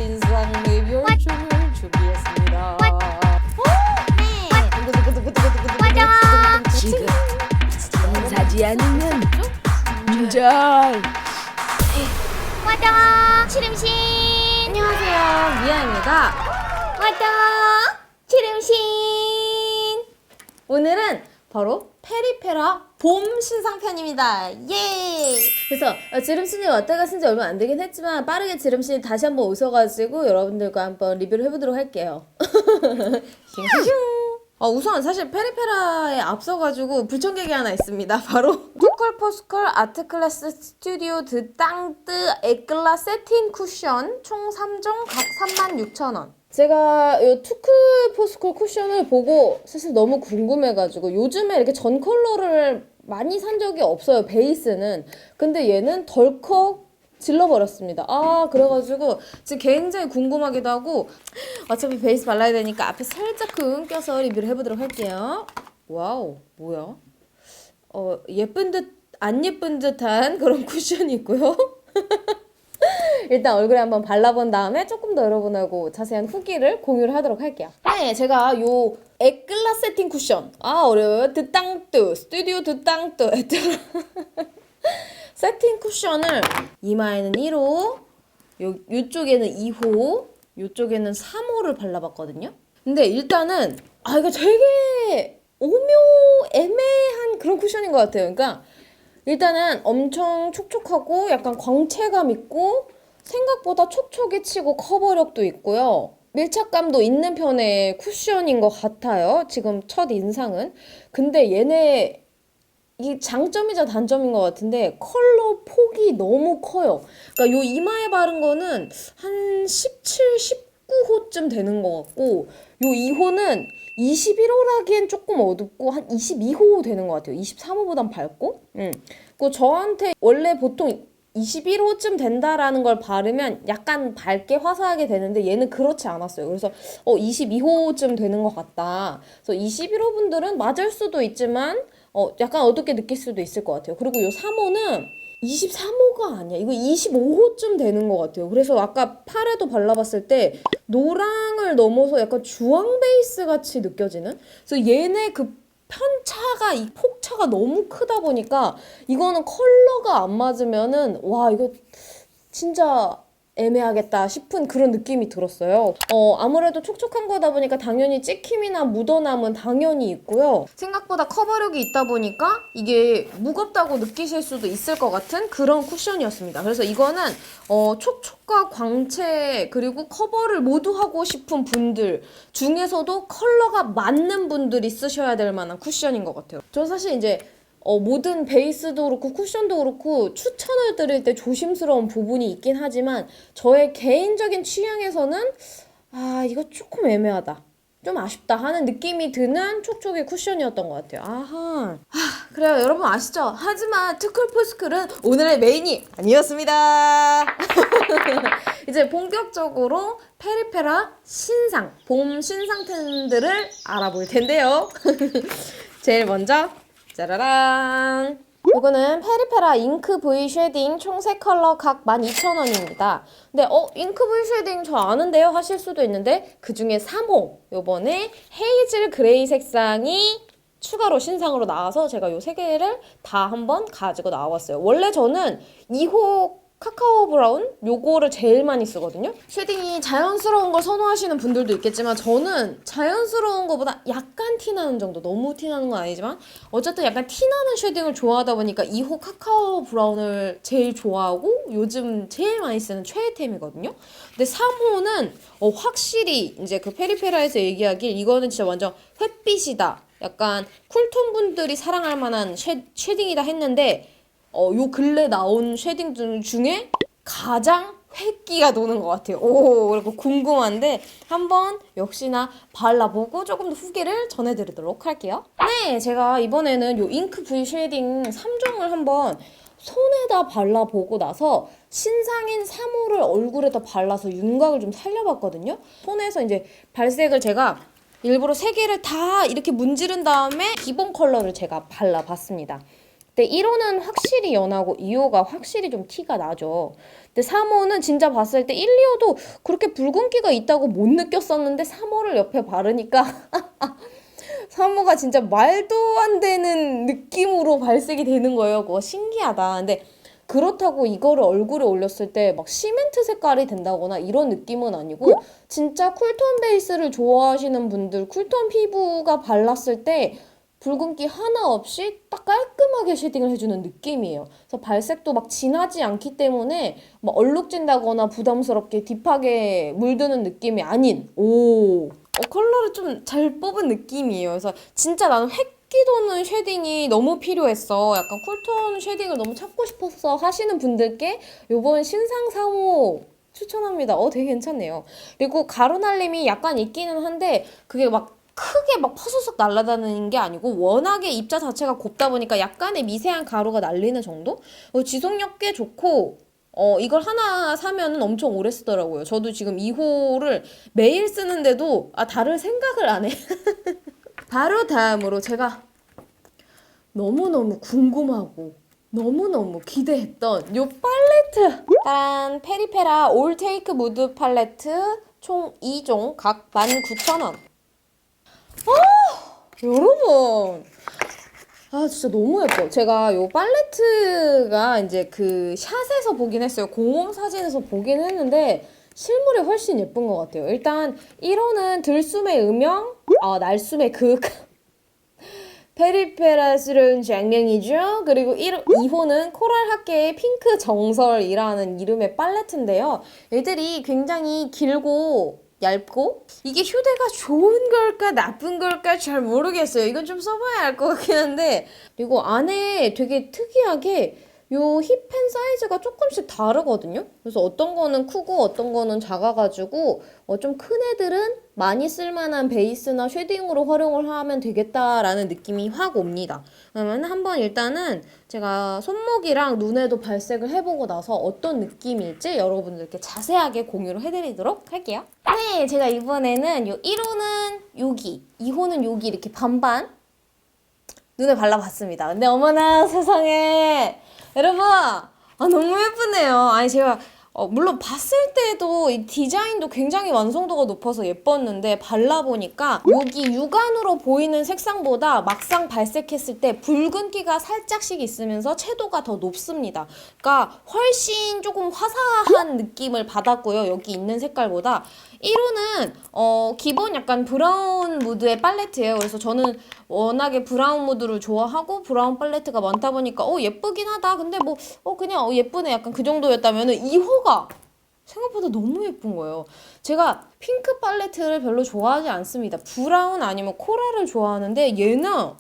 신상 리뷰 춤을 준비했습니다. 맞아. 지금 사지 않으면 인정. 맞아. 치름신. 안녕하세요, 미아입니다. 맞아. 치름신. 오늘은 바로 페리페라 봄 신상편입니다. 예! 그래서 지름신이 왔다가 쓴지 얼마 안 되긴 했지만 빠르게 지름신이 다시 한번 오셔가지고 여러분들과 한번 리뷰를 해보도록 할게요. 우선 사실 페리페라에 앞서가지고 불청객이 하나 있습니다. 바로 투컬포스컬 아트클래스 스튜디오 드땅뜨 에클라 세틴 쿠션 총 3종 각 36,000원. 제가 이 투쿨포스컬 쿠션을 보고 사실 너무 궁금해가지고 요즘에 이렇게 전 컬러를 많이 산 적이 없어요, 베이스는. 근데 얘는 덜컥 질러버렸습니다. 그래가지고 지금 굉장히 궁금하기도 하고 어차피 베이스 발라야 되니까 앞에 살짝 껴서 리뷰를 해보도록 할게요. 와우, 뭐야? 예쁜 듯 안 예쁜 듯한 그런 쿠션이 있고요. 일단 얼굴에 한번 발라본 다음에 조금 더 여러분하고 자세한 후기를 공유를 하도록 할게요. 네, 제가 요 에클라 세팅 쿠션 어려워요. 드땅뜨 스튜디오 드땅뜨 세팅 쿠션을 이마에는 1호, 요쪽에는 2호, 요쪽에는 3호를 발라봤거든요. 근데 일단은 이거 되게 애매한 그런 쿠션인 것 같아요. 그러니까 일단은 엄청 촉촉하고 약간 광채감 있고 생각보다 촉촉이 치고 커버력도 있고요. 밀착감도 있는 편의 쿠션인 것 같아요. 지금 첫 인상은. 근데 얘네 이게 장점이자 단점인 것 같은데 컬러 폭이 너무 커요. 그러니까 요 이마에 바른 거는 한 17, 19호쯤 되는 것 같고 요 2호는 21호라기엔 조금 어둡고 한 22호 되는 것 같아요. 23호보단 밝고. 그 저한테 원래 보통 21호쯤 된다라는 걸 바르면 약간 밝게 화사하게 되는데 얘는 그렇지 않았어요. 그래서 22호쯤 되는 것 같다. 그래서 21호 분들은 맞을 수도 있지만 약간 어둡게 느낄 수도 있을 것 같아요. 그리고 요 3호는 23호가 아니야. 이거 25호쯤 되는 것 같아요. 그래서 아까 팔에도 발라봤을 때 노랑을 넘어서 약간 주황 베이스 같이 느껴지는? 그래서 얘네 그 편차가, 이 폭차가 너무 크다 보니까 이거는 컬러가 안 맞으면은 와, 이거 진짜 애매하겠다 싶은 그런 느낌이 들었어요. 아무래도 촉촉한 거다 보니까 당연히 찍힘이나 묻어남은 당연히 있고요. 생각보다 커버력이 있다 보니까 이게 무겁다고 느끼실 수도 있을 것 같은 그런 쿠션이었습니다. 그래서 이거는 촉촉과 광채 그리고 커버를 모두 하고 싶은 분들 중에서도 컬러가 맞는 분들이 쓰셔야 될 만한 쿠션인 것 같아요. 저 사실 이제 모든 베이스도 그렇고 쿠션도 그렇고 추천을 드릴 때 조심스러운 부분이 있긴 하지만 저의 개인적인 취향에서는 이거 조금 애매하다, 좀 아쉽다 하는 느낌이 드는 촉촉의 쿠션이었던 것 같아요. 그래요, 여러분 아시죠? 하지만 투쿨포스쿨은 오늘의 메인이 아니었습니다. 이제 본격적으로 페리페라 신상, 봄 신상템들을 알아볼 텐데요. 제일 먼저 짜라란! 이거는 페리페라 잉크 V 쉐딩 총 3컬러 각 12,000원입니다. 근데 잉크 V 쉐딩 저 아는데요? 하실 수도 있는데 그 중에 3호 요번에 헤이즐 그레이 색상이 추가로 신상으로 나와서 제가 요 3개를 다 한번 가지고 나왔어요. 원래 저는 2호 카카오 브라운 요거를 제일 많이 쓰거든요. 쉐딩이 자연스러운 걸 선호하시는 분들도 있겠지만 저는 자연스러운 것보다 약간 티나는 정도, 너무 티나는 건 아니지만 어쨌든 약간 티나는 쉐딩을 좋아하다 보니까 2호 카카오 브라운을 제일 좋아하고 요즘 제일 많이 쓰는 최애템이거든요. 근데 3호는 확실히 이제 그 페리페라에서 얘기하길 이거는 진짜 완전 햇빛이다, 약간 쿨톤 분들이 사랑할 만한 쉐딩이다 했는데 요 근래 나온 쉐딩 중에 가장 획기가 도는 것 같아요. 그리고 궁금한데 한번 역시나 발라보고 조금 더 후기를 전해드리도록 할게요. 네, 제가 이번에는 요 잉크 V 쉐딩 3종을 한번 손에다 발라보고 나서 신상인 3호를 얼굴에다 발라서 윤곽을 좀 살려봤거든요. 손에서 이제 발색을 제가 일부러 3개를 다 이렇게 문지른 다음에 기본 컬러를 제가 발라봤습니다. 근데 1호는 확실히 연하고 2호가 확실히 좀 티가 나죠. 근데 3호는 진짜 봤을 때 1, 2호도 그렇게 붉은기가 있다고 못 느꼈었는데 3호를 옆에 바르니까 3호가 진짜 말도 안 되는 느낌으로 발색이 되는 거예요. 그거 신기하다. 근데 그렇다고 이거를 얼굴에 올렸을 때 막 시멘트 색깔이 된다거나 이런 느낌은 아니고 진짜 쿨톤 베이스를 좋아하시는 분들, 쿨톤 피부가 발랐을 때 붉은기 하나 없이 딱 깔끔하게 쉐딩을 해주는 느낌이에요. 그래서 발색도 막 진하지 않기 때문에 막 얼룩진다거나 부담스럽게 딥하게 물드는 느낌이 아닌 컬러를 좀 잘 뽑은 느낌이에요. 그래서 진짜 나는 획기 도는 쉐딩이 너무 필요했어. 약간 쿨톤 쉐딩을 너무 찾고 싶었어 하시는 분들께 요번 신상 3호 추천합니다. 되게 괜찮네요. 그리고 가루 날림이 약간 있기는 한데 그게 막 크게 막 퍼수석 날아다니는 게 아니고 워낙에 입자 자체가 곱다 보니까 약간의 미세한 가루가 날리는 정도? 지속력 꽤 좋고 이걸 하나 사면은 엄청 오래 쓰더라고요. 저도 지금 2호를 매일 쓰는데도 다를 생각을 안 해. 바로 다음으로 제가 너무너무 궁금하고 너무너무 기대했던 요 팔레트! 따란! 페리페라 올 테이크 무드 팔레트 총 2종 각 19,000원. 여러분! 진짜 너무 예뻐. 제가 요 팔레트가 이제 그 샷에서 보긴 했어요. 공홈 사진에서 보긴 했는데 실물이 훨씬 예쁜 것 같아요. 일단 1호는 들숨의 음영, 날숨의 극. 페리페라스러운 장면이죠. 그리고 2호는 코랄 학계의 핑크 정설이라는 이름의 팔레트인데요. 얘들이 굉장히 길고 얇고 이게 휴대가 좋은 걸까 나쁜 걸까 잘 모르겠어요. 이건 좀 써봐야 알 것 같긴 한데 그리고 안에 되게 특이하게 요 힙펜 사이즈가 조금씩 다르거든요. 그래서 어떤 거는 크고 어떤 거는 작아가지고 좀 큰 애들은 많이 쓸만한 베이스나 쉐딩으로 활용을 하면 되겠다라는 느낌이 확 옵니다. 그러면 한번 일단은 제가 손목이랑 눈에도 발색을 해보고 나서 어떤 느낌일지 여러분들께 자세하게 공유를 해드리도록 할게요. 네, 제가 이번에는 요 1호는 여기, 2호는 여기 이렇게 반반 눈에 발라봤습니다. 근데 어머나 세상에 여러분 너무 예쁘네요. 아니 제가 물론 봤을 때도 이 디자인도 굉장히 완성도가 높아서 예뻤는데 발라보니까 여기 육안으로 보이는 색상보다 막상 발색했을 때 붉은기가 살짝씩 있으면서 채도가 더 높습니다. 그러니까 훨씬 조금 화사한 느낌을 받았고요. 여기 있는 색깔보다 1호는 기본 약간 브라운 무드의 팔레트예요. 그래서 저는 워낙에 브라운 무드를 좋아하고 브라운 팔레트가 많다 보니까 예쁘긴 하다. 근데 뭐 그냥 예쁘네 약간 그 정도였다면은 2호가 생각보다 너무 예쁜 거예요. 제가 핑크 팔레트를 별로 좋아하지 않습니다. 브라운 아니면 코랄을 좋아하는데 얘는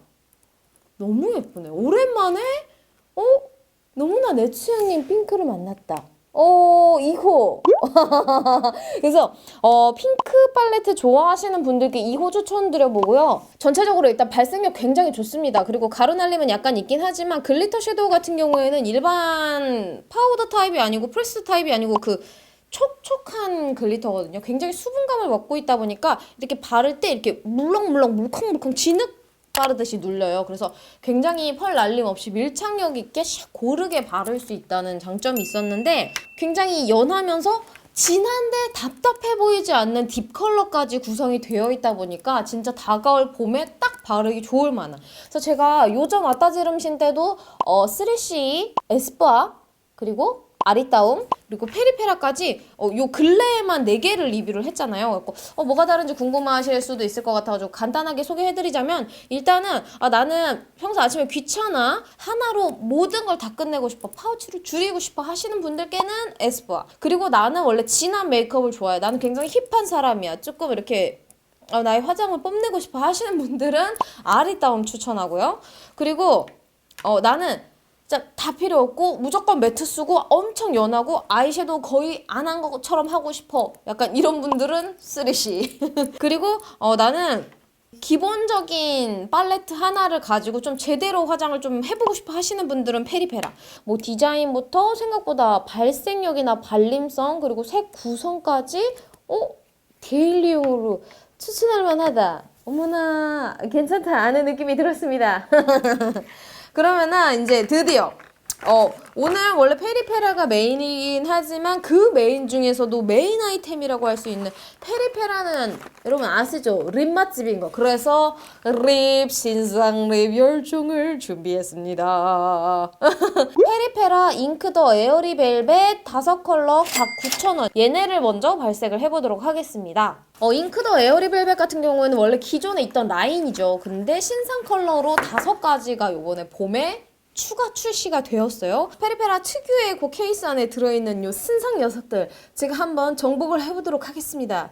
너무 예쁘네. 오랜만에 너무나 내 취향인 핑크를 만났다. 2호. 그래서 핑크 팔레트 좋아하시는 분들께 2호 추천드려보고요. 전체적으로 일단 발색력 굉장히 좋습니다. 그리고 가루 날림은 약간 있긴 하지만 글리터 섀도우 같은 경우에는 일반 파우더 타입이 아니고 프레스 타입이 아니고 그 촉촉한 글리터거든요. 굉장히 수분감을 먹고 있다 보니까 이렇게 바를 때 이렇게 물렁물렁 물컹물컹 진흙 바르듯이 눌려요. 그래서 굉장히 펄 날림 없이 밀착력 있게 고르게 바를 수 있다는 장점이 있었는데 굉장히 연하면서 진한데 답답해 보이지 않는 딥 컬러까지 구성이 되어 있다 보니까 진짜 다가올 봄에 딱 바르기 좋을 만한. 그래서 제가 요즘 아따지름신 때도 3C 에스쁘아 그리고 아리따움 그리고 페리페라까지 요 근래에만 4개를 리뷰를 했잖아요. 그래서 뭐가 다른지 궁금하실 수도 있을 것 같아가지고 간단하게 소개해드리자면 일단은 나는 평소 아침에 귀찮아 하나로 모든 걸 다 끝내고 싶어 파우치를 줄이고 싶어 하시는 분들께는 에스쁘아. 그리고 나는 원래 진한 메이크업을 좋아해. 나는 굉장히 힙한 사람이야. 조금 이렇게 나의 화장을 뽐내고 싶어 하시는 분들은 아리따움 추천하고요. 그리고 나는 진짜 다 필요 없고 무조건 매트 쓰고 엄청 연하고 아이섀도우 거의 안 한 것처럼 하고 싶어. 약간 이런 분들은 3C. 그리고 나는 기본적인 팔레트 하나를 가지고 좀 제대로 화장을 좀 해보고 싶어 하시는 분들은 페리페라. 뭐 디자인부터 생각보다 발색력이나 발림성 그리고 색 구성까지 데일리용으로 추천할 만하다. 어머나 괜찮다 하는 느낌이 들었습니다. 그러면은 이제 드디어 오늘 원래 페리페라가 메인이긴 하지만 그 메인 중에서도 메인 아이템이라고 할 수 있는 페리페라는 여러분 아시죠? 립 맛집인 거. 그래서 립 신상 립 열종을 준비했습니다. 페리페라 잉크 더 에어리 벨벳 5컬러 각 9,000원. 얘네를 먼저 발색을 해보도록 하겠습니다. 잉크 더 에어리 벨벳 같은 경우에는 원래 기존에 있던 라인이죠. 근데 신상 컬러로 5가지가 요번에 봄에 추가 출시가 되었어요. 페리페라 특유의 그 케이스 안에 들어있는 요 신상 녀석들 제가 한번 정복을 해보도록 하겠습니다.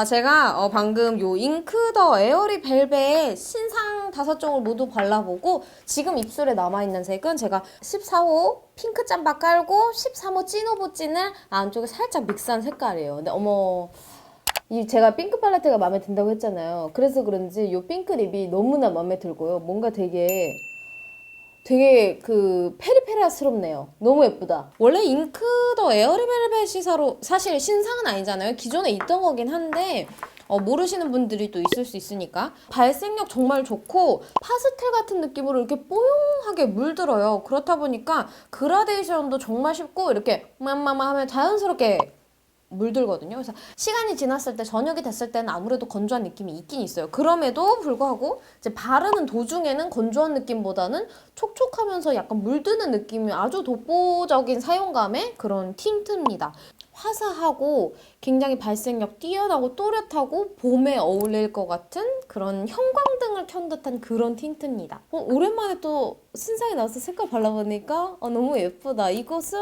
제가 방금 요 잉크 더 에어리 벨벳 신상 5종을 모두 발라보고 지금 입술에 남아있는 색은 제가 14호 핑크 짬바 깔고 13호 찐오브찐을 안쪽에 살짝 믹스한 색깔이에요. 근데 제가 핑크 팔레트가 마음에 든다고 했잖아요. 그래서 그런지 요 핑크 립이 너무나 마음에 들고요. 뭔가 되게 그 페리페라스럽네요. 너무 예쁘다. 원래 잉크 더 에어리벨벳이 사실 신상은 아니잖아요. 기존에 있던 거긴 한데 모르시는 분들이 또 있을 수 있으니까 발색력 정말 좋고 파스텔 같은 느낌으로 이렇게 뽀용하게 물들어요. 그렇다 보니까 그라데이션도 정말 쉽고 이렇게 맘마마 하면 자연스럽게 물들거든요. 그래서 시간이 지났을 때 저녁이 됐을 때는 아무래도 건조한 느낌이 있긴 있어요. 그럼에도 불구하고 이제 바르는 도중에는 건조한 느낌보다는 촉촉하면서 약간 물드는 느낌이 아주 독보적인 사용감의 그런 틴트입니다. 화사하고 굉장히 발색력 뛰어나고 또렷하고 봄에 어울릴 것 같은 그런 형광등을 켠 듯한 그런 틴트입니다. 오랜만에 또 신상이 나와서 색깔 발라보니까 너무 예쁘다. 이것은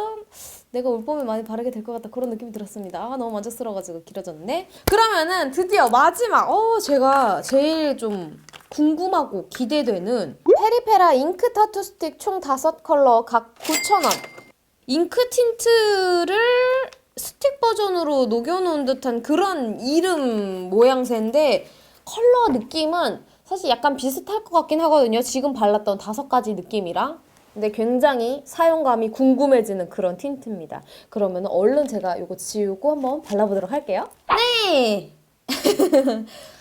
내가 올 봄에 많이 바르게 될 것 같다. 그런 느낌이 들었습니다. 너무 만족스러워가지고 길어졌네. 그러면은 드디어 마지막 제가 제일 좀 궁금하고 기대되는 페리페라 잉크 타투 스틱 총 5컬러 각 9,000원. 잉크 틴트를 스틱 버전으로 녹여놓은 듯한 그런 이름 모양새인데 컬러 느낌은 사실 약간 비슷할 것 같긴 하거든요. 지금 발랐던 5가지 느낌이랑. 근데 굉장히 사용감이 궁금해지는 그런 틴트입니다. 그러면 얼른 제가 이거 지우고 한번 발라보도록 할게요. 네!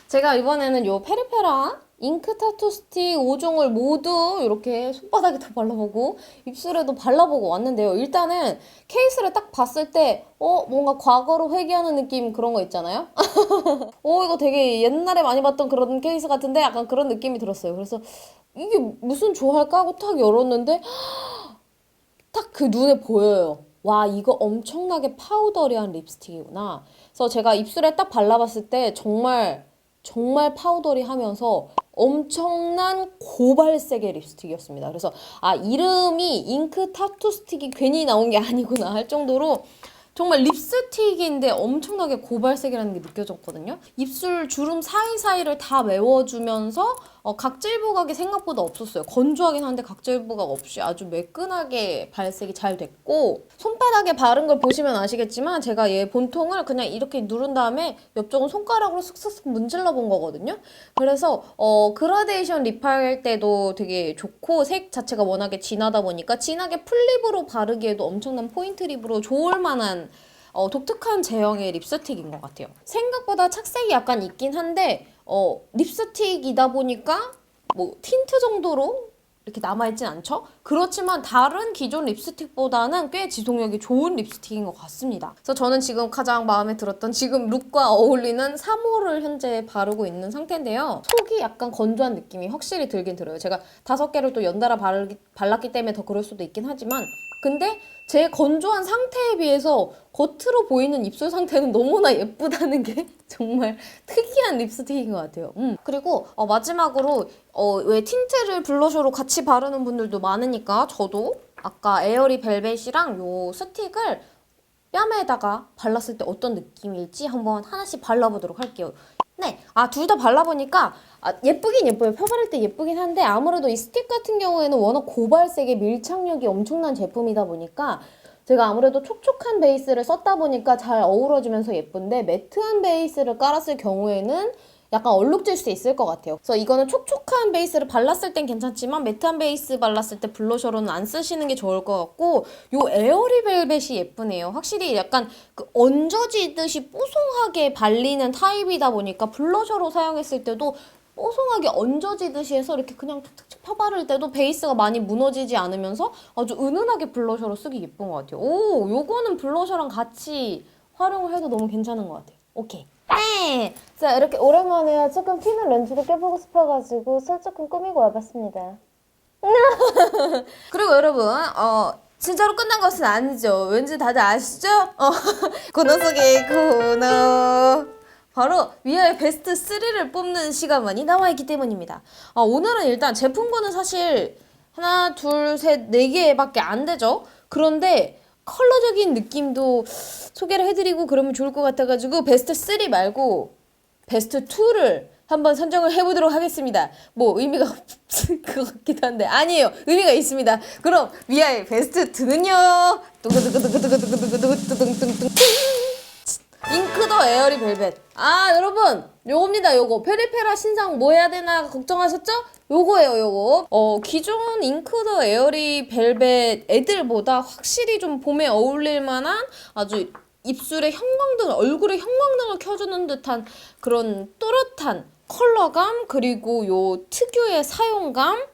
제가 이번에는 요 페리페라 잉크 타투 스틱 5종을 모두 이렇게 손바닥에도 발라보고 입술에도 발라보고 왔는데요. 일단은 케이스를 딱 봤을 때 뭔가 과거로 회귀하는 느낌 그런 거 있잖아요? 이거 되게 옛날에 많이 봤던 그런 케이스 같은데 약간 그런 느낌이 들었어요. 그래서 이게 무슨 좋아할까 하고 딱 열었는데 딱 그 눈에 보여요. 와, 이거 엄청나게 파우더리한 립스틱이구나. 그래서 제가 입술에 딱 발라봤을 때 정말 파우더리하면서 엄청난 고발색의 립스틱이었습니다. 그래서 이름이 잉크 타투 스틱이 괜히 나온 게 아니구나 할 정도로 정말 립스틱인데 엄청나게 고발색이라는 게 느껴졌거든요. 입술 주름 사이사이를 다 메워주면서 각질 부각이 생각보다 없었어요. 건조하긴 한데 각질 부각 없이 아주 매끈하게 발색이 잘 됐고 손바닥에 바른 걸 보시면 아시겠지만 제가 얘 본통을 그냥 이렇게 누른 다음에 옆쪽은 손가락으로 슥슥슥 문질러 본 거거든요. 그래서 그라데이션 립할 때도 되게 좋고 색 자체가 워낙에 진하다 보니까 진하게 풀립으로 바르기에도 엄청난 포인트 립으로 좋을 만한 독특한 제형의 립스틱인 것 같아요. 생각보다 착색이 약간 있긴 한데 립스틱이다 보니까 뭐 틴트 정도로 이렇게 남아있진 않죠? 그렇지만 다른 기존 립스틱보다는 꽤 지속력이 좋은 립스틱인 것 같습니다. 그래서 저는 지금 가장 마음에 들었던 지금 룩과 어울리는 3호를 현재 바르고 있는 상태인데요. 속이 약간 건조한 느낌이 확실히 들긴 들어요. 제가 5개를 또 연달아 발랐기 때문에 더 그럴 수도 있긴 하지만 근데 제 건조한 상태에 비해서 겉으로 보이는 입술 상태는 너무나 예쁘다는 게 정말 특이한 립스틱인 것 같아요. 그리고 마지막으로 왜 틴트를 블러셔로 같이 바르는 분들도 많으니까 저도 아까 에어리 벨벳이랑 요 스틱을 뺨에다가 발랐을 때 어떤 느낌일지 한번 하나씩 발라보도록 할게요. 네, 둘 다 발라보니까 예쁘긴 예뻐요. 펴바를 때 예쁘긴 한데 아무래도 이 스틱 같은 경우에는 워낙 고발색의 밀착력이 엄청난 제품이다 보니까 제가 아무래도 촉촉한 베이스를 썼다 보니까 잘 어우러지면서 예쁜데 매트한 베이스를 깔았을 경우에는 약간 얼룩질 수 있을 것 같아요. 그래서 이거는 촉촉한 베이스를 발랐을 땐 괜찮지만 매트한 베이스 발랐을 때 블러셔로는 안 쓰시는 게 좋을 것 같고 요 에어리 벨벳이 예쁘네요. 확실히 약간 그 얹어지듯이 뽀송하게 발리는 타입이다 보니까 블러셔로 사용했을 때도 뽀송하게 얹어지듯이 해서 이렇게 그냥 툭툭툭 펴바를 때도 베이스가 많이 무너지지 않으면서 아주 은은하게 블러셔로 쓰기 예쁜 것 같아요. 오, 요거는 블러셔랑 같이 활용을 해도 너무 괜찮은 것 같아요. 오케이. 네! 자, 이렇게 오랜만에 조금 튀는 렌즈도 껴보고 싶어가지고 살 조금 꾸미고 와봤습니다. 그리고 여러분, 진짜로 끝난 것은 아니죠. 왠지 다들 아시죠? 코너 속의 코너. 바로 위아의 베스트 3를 뽑는 시간만이 남아있기 때문입니다. 오늘은 일단 제품군은 사실 하나, 둘, 셋, 네 개밖에 안 되죠. 그런데 컬러적인 느낌도 소개를 해드리고 그러면 좋을 것 같아가지고 베스트 3 말고 베스트 2를 한번 선정을 해보도록 하겠습니다. 뭐 의미가 없을 것 같기도 한데 아니에요. 의미가 있습니다. 그럼 위아의 베스트 2는요. 뚜구뚜구뚜구뚜구뚜구뚜구뚜구뚜구뚜구뚜구 잉크 더 에어리 벨벳. 여러분 요겁니다. 요거 페리페라 신상 뭐 해야 되나 걱정하셨죠? 요거예요. 요거 기존 잉크 더 에어리 벨벳 애들보다 확실히 좀 봄에 어울릴 만한 아주 입술에 형광등, 얼굴에 형광등을 켜주는 듯한 그런 또렷한 컬러감, 그리고 요 특유의 사용감,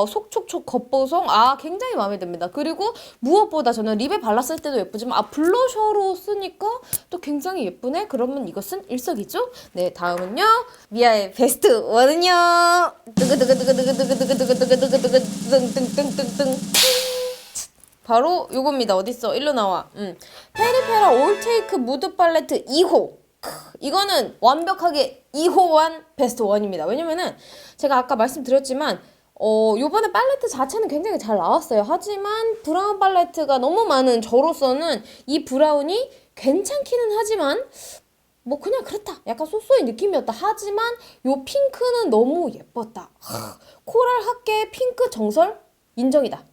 속촉촉 겉보송, 굉장히 마음에 듭니다. 그리고 무엇보다 저는 립에 발랐을 때도 예쁘지만 블러셔로 쓰니까 또 굉장히 예쁘네? 그러면 이것은 일석이조? 네, 다음은요. 미아의 베스트 1은요. 뜨그뜨그뜨그뜨그뜨그뜨그뜨그뜨그뜨그뜨그뜨그뜨그뜨 바로 요겁니다. 어딨어? 일로 나와. 페리페라 올테이크 무드 팔레트 2호. 이거는 완벽하게 2호한 베스트 1입니다. 왜냐면은 제가 아까 말씀드렸지만 요번에 팔레트 자체는 굉장히 잘 나왔어요. 하지만 브라운 팔레트가 너무 많은 저로서는 이 브라운이 괜찮기는 하지만 뭐 그냥 그렇다. 약간 쏘쏘의 느낌이었다. 하지만 요 핑크는 너무 예뻤다. 코랄 학계 핑크 정설 인정이다.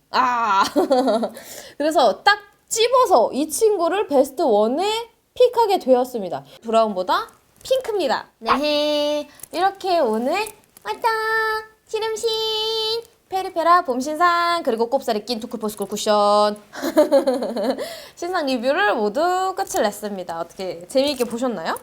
그래서 딱 집어서 이 친구를 베스트 1에 픽하게 되었습니다. 브라운보다 핑크입니다. 네, 이렇게 오늘 왔다 시름신 페리페라 봄 신상 그리고 꼽살이 낀 투쿨포스쿨 쿠션 신상 리뷰를 모두 끝을 냈습니다. 어떻게 재미있게 보셨나요?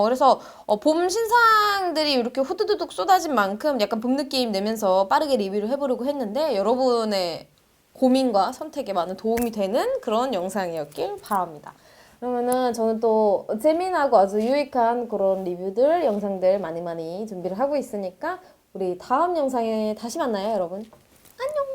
그래서 봄 신상들이 이렇게 후두두둑 쏟아진 만큼 약간 봄 느낌 내면서 빠르게 리뷰를 해보려고 했는데 여러분의 고민과 선택에 많은 도움이 되는 그런 영상이었길 바랍니다. 그러면은 저는 또 재미나고 아주 유익한 그런 리뷰들, 영상들 많이 준비를 하고 있으니까 우리 다음 영상에 다시 만나요, 여러분. 안녕!